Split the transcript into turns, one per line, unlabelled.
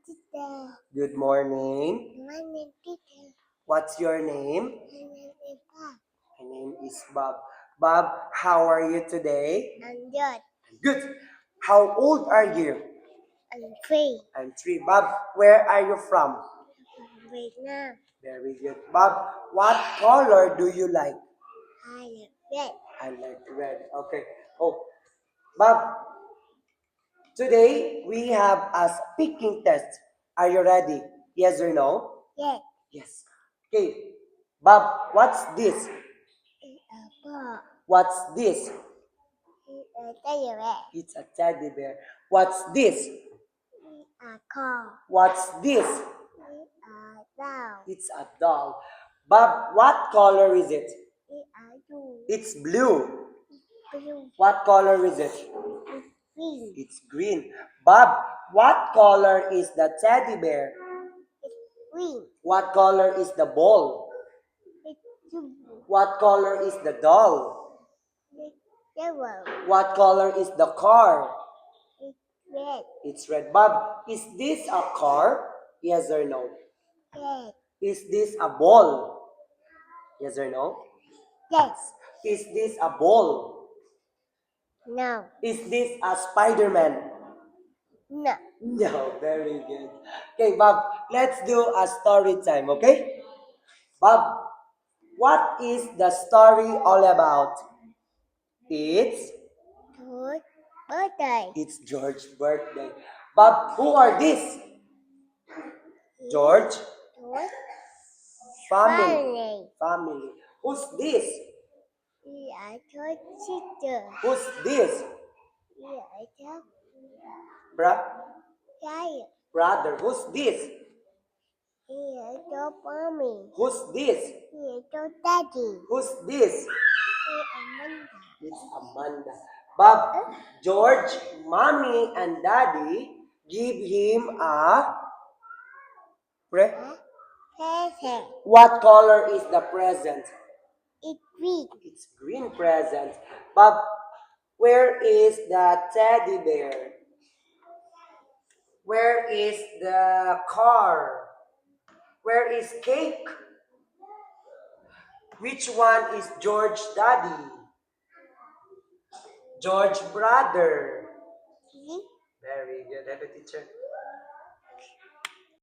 teacher.
Good morning.
Morning, teacher.
What's your name?
My name is Bob.
My name is Bob. Bob, how are you today?
I'm good.
Good. How old are you?
I'm free.
I'm 3. Bob, where are you from?
From Vietnam.
Very good. Bob, what color do you like?
I like red.
I like red. Okay. Oh, Bob, today we have a speaking test. Are you ready? Yes or no?
Yes.
Yes. Okay. Bob, what's this?
It's a ball.
What's this?
It's a teddy bear.
It's a teddy bear. What's this?
It's a car.
What's this?
It's a doll.
It's a doll. Bob, what color is it?
It's a blue.
It's blue.
Blue.
What color is it?
It's green.
It's green. Bob, what color is the teddy bear?
It's green.
What color is the ball?
It's blue.
What color is the doll?
It's yellow.
What color is the car?
It's red.
It's red. Bob, is this a car? Yes or no?
Yes.
Is this a ball? Yes or no?
Yes.
Is this a ball?
No.
Is this a Spider-Man?
No.
No, very good. Okay, Bob, let's do a story time, okay? Bob, what is the story all about? It's
Good birthday.
it's George's birthday. Bob, who are these? George,
Good
family.
family.
Family. Who's this?
We are good sister.
Who's this?
We are good
Bra-
child.
brother. Who's this?
We are good mommy.
Who's this?
We are good daddy.
Who's this?
We are Amanda.
It's Amanda. Bob, George, mommy, and daddy give him a pre-
Present.
What color is the present?
It's green.
It's green present. Bob, where is the teddy bear? Where is the car? Where is cake? Which one is George daddy? George brother.
See?
Very good. Have a teacher.